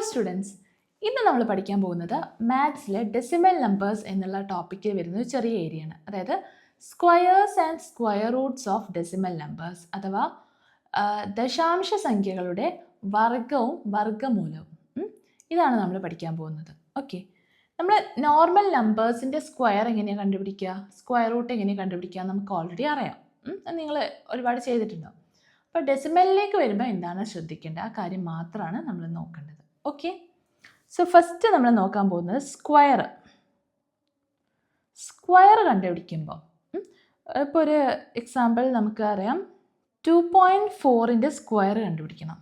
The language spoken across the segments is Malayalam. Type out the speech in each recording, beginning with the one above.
സ്റ്റുഡൻസ്, ഇന്ന് നമ്മൾ പഠിക്കാൻ പോകുന്നത് മാത്സിലെ ഡെസിമൽ നമ്പേഴ്സ് എന്നുള്ള ടോപ്പിക്കിൽ വരുന്ന ഒരു ചെറിയ ഏരിയയാണ്. അതായത് squares and square Roots of decimal numbers, അഥവാ ദശാംശ സംഖ്യകളുടെ വർഗവും വർഗമൂലവും. ഇതാണ് നമ്മൾ പഠിക്കാൻ പോകുന്നത്. ഓക്കെ, നമ്മൾ നോർമൽ നമ്പേഴ്സിൻ്റെ സ്ക്വയർ എങ്ങനെയാണ് കണ്ടുപിടിക്കുക, സ്ക്വയർ റൂട്ട് എങ്ങനെയാണ് കണ്ടുപിടിക്കുക നമുക്ക് ഓൾറെഡി അറിയാം. നിങ്ങൾ ഒരുപാട് ചെയ്തിട്ടുണ്ടാവും. അപ്പോൾ ഡെസിമലിലേക്ക് വരുമ്പോൾ എന്താണ് ശ്രദ്ധിക്കേണ്ടത്, ആ കാര്യം മാത്രമാണ് നമ്മൾ നോക്കേണ്ടത്. ഓക്കെ, സോ ഫസ്റ്റ് നമ്മൾ നോക്കാൻ പോകുന്നത് സ്ക്വയർ കണ്ടുപിടിക്കുമ്പോൾ ഇപ്പോൾ ഒരു എക്സാമ്പിൾ നമുക്ക് അറിയാം. 2.4ൻ്റെ സ്ക്വയർ കണ്ടുപിടിക്കണം.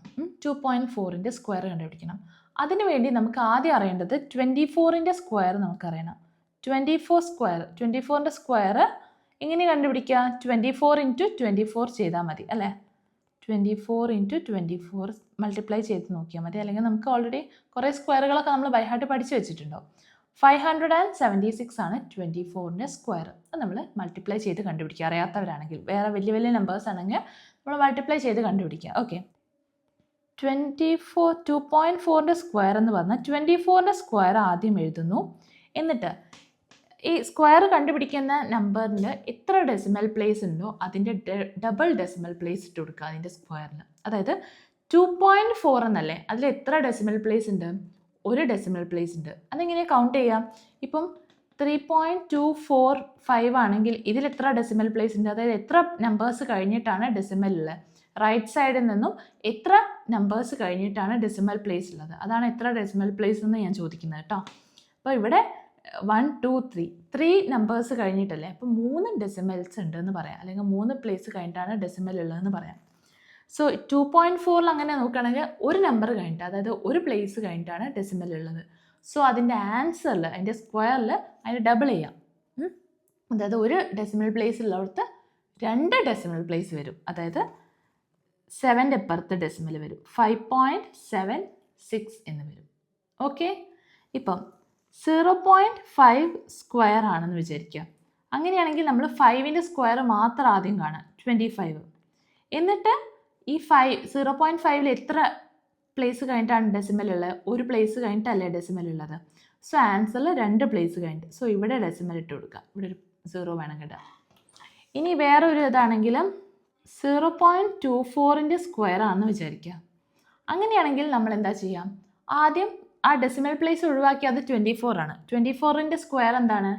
2.4ൻ്റെ സ്ക്വയർ കണ്ടുപിടിക്കണം. അതിനുവേണ്ടി നമുക്ക് ആദ്യം അറിയേണ്ടത് 24ൻ്റെ സ്ക്വയർ നമുക്കറിയണം. 24ൻ്റെ സ്ക്വയർ എങ്ങനെ കണ്ടുപിടിക്കുക? 24 × 24 ചെയ്താൽ മതി അല്ലേ. 24 × 24 മൾട്ടിപ്ലൈ ചെയ്ത് നോക്കിയാൽ മതി. അല്ലെങ്കിൽ നമുക്ക് ഓൾറെഡി കുറേ സ്ക്വയറുകളൊക്കെ നമ്മൾ ബൈഹാർട്ട് പഠിച്ചു വെച്ചിട്ടുണ്ടോ. 576 ആണ് 24ൻ്റെ സ്ക്വയർ. അത് നമ്മൾ മൾട്ടിപ്ലൈ ചെയ്ത് കണ്ടുപിടിക്കുക. അറിയാത്തവരാണെങ്കിൽ, വേറെ വലിയ വലിയ നമ്പേഴ്സ് ആണെങ്കിൽ നമ്മൾ മൾട്ടിപ്ലൈ ചെയ്ത് കണ്ടുപിടിക്കുക. ഓക്കെ, 2.4ൻ്റെ സ്ക്വയർ എന്ന് പറഞ്ഞാൽ 24ൻ്റെ സ്ക്വയർ ആദ്യം എഴുതുന്നു. എന്നിട്ട് ഈ സ്ക്വയർ കണ്ടുപിടിക്കുന്ന നമ്പറിൽ എത്ര ഡെസിമൽ പ്ലേസ് ഉണ്ടോ അതിൻ്റെ ഡബിൾ ഡെസിമൽ പ്ലേസ് ഇട്ട് കൊടുക്കുക അതിൻ്റെ സ്ക്വയറിൽ. അതായത് 2.4 എന്നല്ലേ, അതിൽ എത്ര ഡെസിമൽ പ്ലേസ് ഉണ്ട്? ഒരു ഡെസിമൽ പ്ലേസ് ഉണ്ട്. അതെങ്ങനെയാണ് കൗണ്ട് ചെയ്യാം? ഇപ്പം 3.245 ആണെങ്കിൽ ഇതിൽ എത്ര ഡെസിമൽ പ്ലേസ് ഉണ്ട്? അതായത് എത്ര നമ്പേഴ്സ് കഴിഞ്ഞിട്ടാണ് ഡെസിമൽ ഉള്ളത്? റൈറ്റ് സൈഡിൽ നിന്നും എത്ര നമ്പേഴ്സ് കഴിഞ്ഞിട്ടാണ് ഡെസിമൽ പ്ലേസ് ഉള്ളത്? അതാണ് എത്ര ഡെസിമൽ പ്ലേസ് എന്ന് ഞാൻ ചോദിക്കുന്നത് കേട്ടോ. അപ്പോൾ ഇവിടെ 1, 2, 3 നമ്പേഴ്സ് കഴിഞ്ഞിട്ടല്ലേ, അപ്പോൾ 3 ഡെസിമൽസ് ഉണ്ടെന്ന് പറയാം, അല്ലെങ്കിൽ 3 പ്ലേസ് കഴിഞ്ഞിട്ടാണ് ഡെസിമൽ ഉള്ളതെന്ന് പറയാം. സോ 2.4 അങ്ങനെ നോക്കുകയാണെങ്കിൽ ഒരു നമ്പർ കഴിഞ്ഞിട്ട്, അതായത് ഒരു പ്ലേസ് കഴിഞ്ഞിട്ടാണ് ഡെസിമൽ ഉള്ളത്. സോ അതിൻ്റെ ആൻസറിൽ, അതിൻ്റെ സ്ക്വയറിൽ അതിന് ഡബിൾ ചെയ്യാം. അതായത് ഒരു ഡെസിമൽ പ്ലേസ് ഉള്ളിടത്ത് 2 ഡെസിമൽ പ്ലേസ് വരും. അതായത് 7ൻ്റെ അപ്പുറത്ത് ഡെസിമൽ വരും, 5.76 എന്ന് വരും. ഓക്കെ, ഇപ്പം 0.5 സ്ക്വയർ ആണെന്ന് വിചാരിക്കുക. അങ്ങനെയാണെങ്കിൽ നമ്മൾ 5ൻ്റെ സ്ക്വയർ മാത്രം ആദ്യം കാണാം, 25. എന്നിട്ട് ഈ 0.5ൽ എത്ര പ്ലേസ് കഴിഞ്ഞിട്ടാണ് ഡെസിമൽ ഉള്ളത്? ഒരു പ്ലേസ് കഴിഞ്ഞിട്ടല്ലേ ഡെസിമൽ ഉള്ളത്. സോ ആൻസറിൽ 2 പ്ലേസ് കഴിഞ്ഞിട്ട്. സോ ഇവിടെ ഡെസിമൽ ഇട്ട് കൊടുക്കുക, ഇവിടെ ഒരു 0 വേണം കേട്ടോ. ഇനി വേറൊരു ഇതാണെങ്കിലും 0.24ൻ്റെ സ്ക്വയർ ആണെന്ന് വിചാരിക്കുക. അങ്ങനെയാണെങ്കിൽ നമ്മൾ എന്താ ചെയ്യാം? ആദ്യം ആ ഡെസിമൽ പ്ലേസ് ഒഴിവാക്കി, അത് 24 ആണ്. 24ൻ്റെ സ്ക്വയർ എന്താണ്?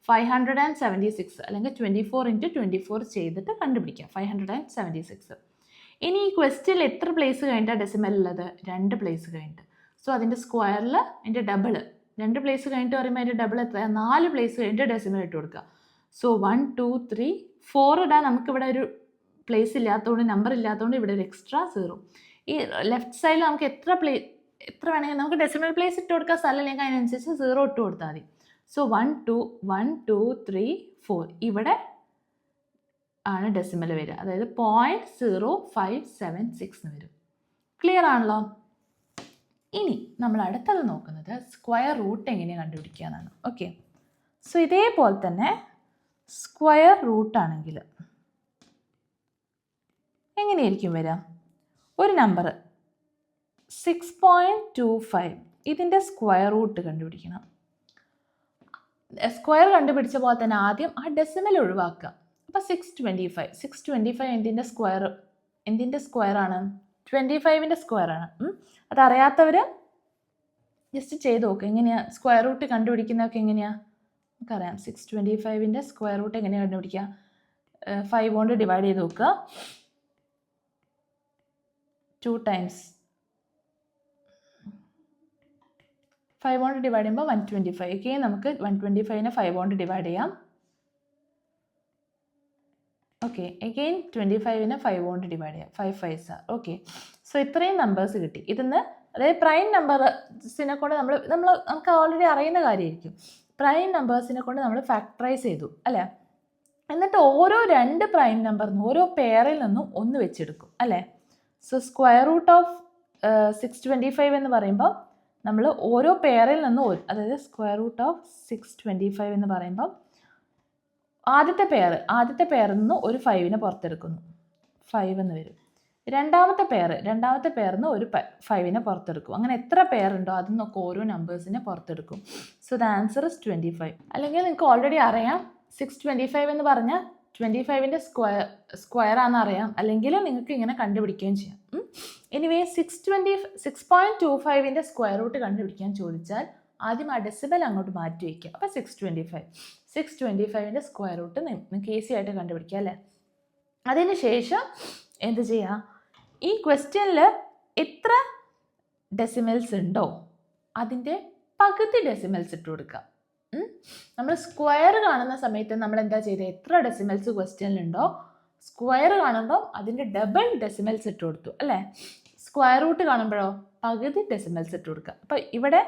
576, അല്ലെങ്കിൽ 24 × 24 ചെയ്തിട്ട് കണ്ടുപിടിക്കാം 576. ഇനി ഈ ക്വസ്റ്റ്യനിൽ എത്ര പ്ലേസ് കഴിഞ്ഞിട്ടാണ് ഡെസിമൽ ഉള്ളത്? 2 പ്ലേസ് കഴിഞ്ഞിട്ട്. സോ അതിൻ്റെ സ്ക്വയറിൽ അതിൻ്റെ ഡബിൾ, 2 പ്ലേസ് കഴിഞ്ഞിട്ട് പറയുമ്പോൾ അതിൻ്റെ ഡബിൾ എത്ര? 4 പ്ലേസ് കഴിഞ്ഞിട്ട് ഡെസിമൽ ഇട്ട് കൊടുക്കുക. സോ 1, 2, 3, 4 ഇടാൻ നമുക്കിവിടെ ഒരു പ്ലേസ് ഇല്ലാത്തതുകൊണ്ട്, നമ്പർ ഇല്ലാത്തതുകൊണ്ട് ഇവിടെ ഒരു എക്സ്ട്രാ 0. ഈ ലെഫ്റ്റ് സൈഡിൽ നമുക്ക് എത്ര വേണമെങ്കിൽ നമുക്ക് ഡെസിമൽ പ്ലേസ് ഇട്ട് കൊടുക്കുക, സ്ഥലമില്ലെങ്കിൽ അതിനനുസരിച്ച് 0 ഇട്ട് കൊടുത്താൽ മതി. സോ 1, 2, 3, 4 ഇവിടെ ആണ് ഡെസിമൽ വരിക. അതായത് 0.0576 എന്ന് വരും. ക്ലിയർ ആണല്ലോ? ഇനി നമ്മൾ അടുത്തത് നോക്കുന്നത് സ്ക്വയർ റൂട്ട് എങ്ങനെയാണ് കണ്ടുപിടിക്കുക എന്നാണ്. ഓക്കെ, സോ ഇതേപോലെ തന്നെ സ്ക്വയർ റൂട്ടാണെങ്കിൽ എങ്ങനെയായിരിക്കും വരിക? ഒരു നമ്പർ 6.25, ഇതിൻ്റെ സ്ക്വയർ റൂട്ട് കണ്ടുപിടിക്കണം. സ്ക്വയർ കണ്ടുപിടിച്ച പോലെ തന്നെ ആദ്യം ആ ഡെസിമൽ ഒഴിവാക്കുക. അപ്പോൾ 625 എന്തിൻ്റെ സ്ക്വയറാണ്? 25ൻ്റെ സ്ക്വയറാണ്. അതറിയാത്തവർ ജസ്റ്റ് ചെയ്ത് നോക്കുക. എങ്ങനെയാണ് സ്ക്വയർ റൂട്ട് കണ്ടുപിടിക്കുന്നതൊക്കെ എങ്ങനെയാണ് നമുക്കറിയാം. 625ൻ്റെ സ്ക്വയർ റൂട്ട് എങ്ങനെയാണ് കണ്ടുപിടിക്കുക? 5 കൊണ്ട് ഡിവൈഡ് ചെയ്ത് നോക്കുക. 2 times 5 കൊണ്ട് ഡിവൈഡ് ചെയ്യുമ്പോൾ 125. ഓക്കെ, നമുക്ക് 125നെ 5 കൊണ്ട് ഡിവൈഡ് ചെയ്യാം. ഓക്കെ, അഗെയിൻ 25നെ 5 കൊണ്ട് ഡിവൈഡ് ചെയ്യാം. 5 5s. ഓക്കെ, സോ ഇത്രയും നമ്പേഴ്സ് കിട്ടി. ഇതിന്ന്, അതായത് പ്രൈം നമ്പേഴ്സിനെ കൊണ്ട് നമുക്ക് ഓൾറെഡി അറിയുന്ന കാര്യമായിരിക്കും. പ്രൈം നമ്പേഴ്സിനെ കൊണ്ട് നമ്മൾ ഫാക്ടറൈസ് ചെയ്തു അല്ലേ. എന്നിട്ട് ഓരോ 2 പ്രൈം നമ്പറിൽ ഓരോ പെയറിൽ നിന്നും 1 വെച്ചെടുക്കും അല്ലേ. സോ സ്ക്വയർ റൂട്ട് ഓഫ് 625 എന്ന് പറയുമ്പോൾ നമ്മൾ ഓരോ പെയറിൽ നിന്നും അതായത് സ്ക്വയർ റൂട്ട് ഓഫ് 625 എന്ന് പറയുമ്പോൾ ആദ്യത്തെ പെയറിൽ നിന്ന് ഒരു 5നെ പുറത്തെടുക്കുന്നു, 5 എന്ന് വരും. രണ്ടാമത്തെ പെയറിന്ന് ഒരു 5നെ പുറത്തെടുക്കും. അങ്ങനെ എത്ര പെയർ ഉണ്ടോ അതിൽ നിന്നൊക്കെ ഓരോ നമ്പേഴ്സിനെ പുറത്തെടുക്കും. So the answer is 25. അല്ലെങ്കിൽ നിങ്ങൾക്ക് ഓൾറെഡി അറിയാം 625 എന്ന് പറഞ്ഞാൽ 25ൻ്റെ സ്ക്വയർ ആണെന്ന് അറിയാം, അല്ലെങ്കിൽ നിങ്ങൾക്ക് ഇങ്ങനെ കണ്ടുപിടിക്കുകയും ചെയ്യാം. എനിവേ 6.25ൻ്റെ സ്ക്വയർ റൂട്ട് കണ്ടുപിടിക്കാൻ ചോദിച്ചാൽ ആദ്യം ആ ഡെസിമൽ അങ്ങോട്ട് മാറ്റി വയ്ക്കുക. അപ്പോൾ 625ൻ്റെ സ്ക്വയർ റൂട്ട് നിങ്ങൾക്ക് ഈസി ആയിട്ട് കണ്ടുപിടിക്കാം അല്ലേ. അതിന് ശേഷം എന്ത് ചെയ്യുക, ഈ ക്വസ്റ്റ്യനിൽ എത്ര ഡെസിമൽസ് ഉണ്ടോ അതിൻ്റെ പകുതി ഡെസിമൽസ് ഇട്ട് കൊടുക്കുക. നമ്മൾ സ്ക്വയർ കാണുന്ന സമയത്ത് നമ്മൾ എന്താ ചെയ്തത്, എത്ര ഡെസിമൽസ് ക്വസ്റ്റ്യനിലുണ്ടോ സ്ക്വയർ കാണുമ്പോൾ അതിൻ്റെ ഡബിൾ ഡെസിമൽസ് ഇട്ട് കൊടുത്തു അല്ലേ. സ്ക്വയർ റൂട്ട് കാണുമ്പോഴോ പകുതി ഡെസിമൽസ് ഇട്ട് കൊടുക്കുക. അപ്പോൾ ഇവിടെ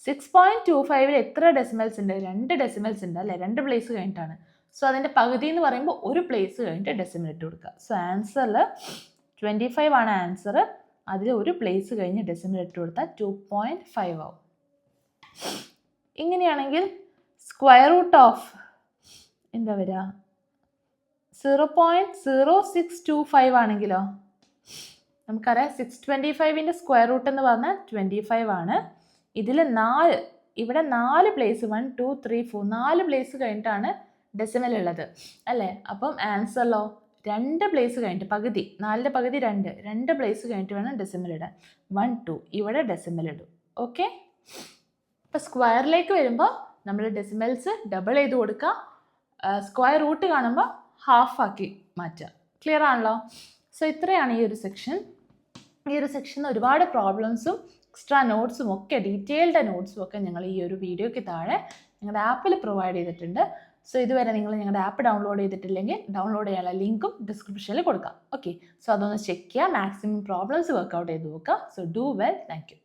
6.25ൽ എത്ര ഡെസിമൽസ് ഉണ്ട്, 2 ഡെസിമൽസ് ഉണ്ട് അല്ലേ, 2 പ്ലേസ് കഴിഞ്ഞിട്ടാണ്. സോ അതിൻ്റെ പകുതി എന്ന് പറയുമ്പോൾ ഒരു പ്ലേസ് കഴിഞ്ഞിട്ട് ഡെസിമൽ ഇട്ട് കൊടുക്കുക. സോ ആൻസറിൽ 25 ആണ് ആൻസർ. അതിൽ ഒരു പ്ലേസ് കഴിഞ്ഞ് ഡെസിമൽ ഇട്ട് കൊടുത്താൽ 2.5 ആവും. ഇങ്ങനെയാണെങ്കിൽ സ്ക്വയർ റൂട്ട് ഓഫ് എന്താ വരിക 0.0625 ആണെങ്കിലോ നമുക്കറിയാം 625ൻ്റെ സ്ക്വയർ റൂട്ട് എന്ന് പറഞ്ഞാൽ 25 ആണ്. ഇതിൽ ഇവിടെ 4 പ്ലേസ് 1 2 3 4 4 പ്ലേസ് കഴിഞ്ഞിട്ടാണ് ഡെസിമൽ ഉള്ളത് അല്ലേ. അപ്പം ആൻസറിലോ 2 പ്ലേസ് കഴിഞ്ഞിട്ട് പകുതി 4ൻ്റെ പകുതി 2 പ്ലേസ് കഴിഞ്ഞിട്ട് വേണം ഡെസിമൽ ഇടാൻ. 1 2 ഇവിടെ ഡെസിമൽ ഇടും. ഓക്കെ, അപ്പോൾ സ്ക്വയറിലേക്ക് വരുമ്പോൾ നമ്മൾ ഡെസിമൽസ് ഡബിൾ ചെയ്ത് കൊടുക്കുക. സ്ക്വയർ റൂട്ട് കാണുമ്പോൾ ഹാഫ് ആക്കി മാറ്റുക. ക്ലിയർ ആണല്ലോ. സോ ഇത്രയാണ് ഈ ഒരു സെക്ഷൻ. ഈ ഒരു സെക്ഷനിൽ ഒരുപാട് പ്രോബ്ലംസും എക്സ്ട്രാ നോട്ട്സും ഒക്കെ ഡീറ്റെയിൽഡ് നോട്ട്സും ഒക്കെ ഞങ്ങൾ ഈ ഒരു വീഡിയോയ്ക്ക് താഴെ ഞങ്ങളുടെ ആപ്പിൽ പ്രൊവൈഡ് ചെയ്തിട്ടുണ്ട്. സോ ഇതുവരെ നിങ്ങൾ ഞങ്ങളുടെ ആപ്പ് ഡൗൺലോഡ് ചെയ്തിട്ടില്ലെങ്കിൽ ഡൗൺലോഡ് ചെയ്യാനുള്ള ലിങ്കും ഡിസ്ക്രിപ്ഷനിൽ കൊടുക്കാം. ഓക്കെ, സോ അതൊന്ന് ചെക്ക് ചെയ്യുക, മാക്സിമം പ്രോബ്ലംസ് വർക്കൗട്ട് ചെയ്ത് നോക്കുക. So do well. Thank you.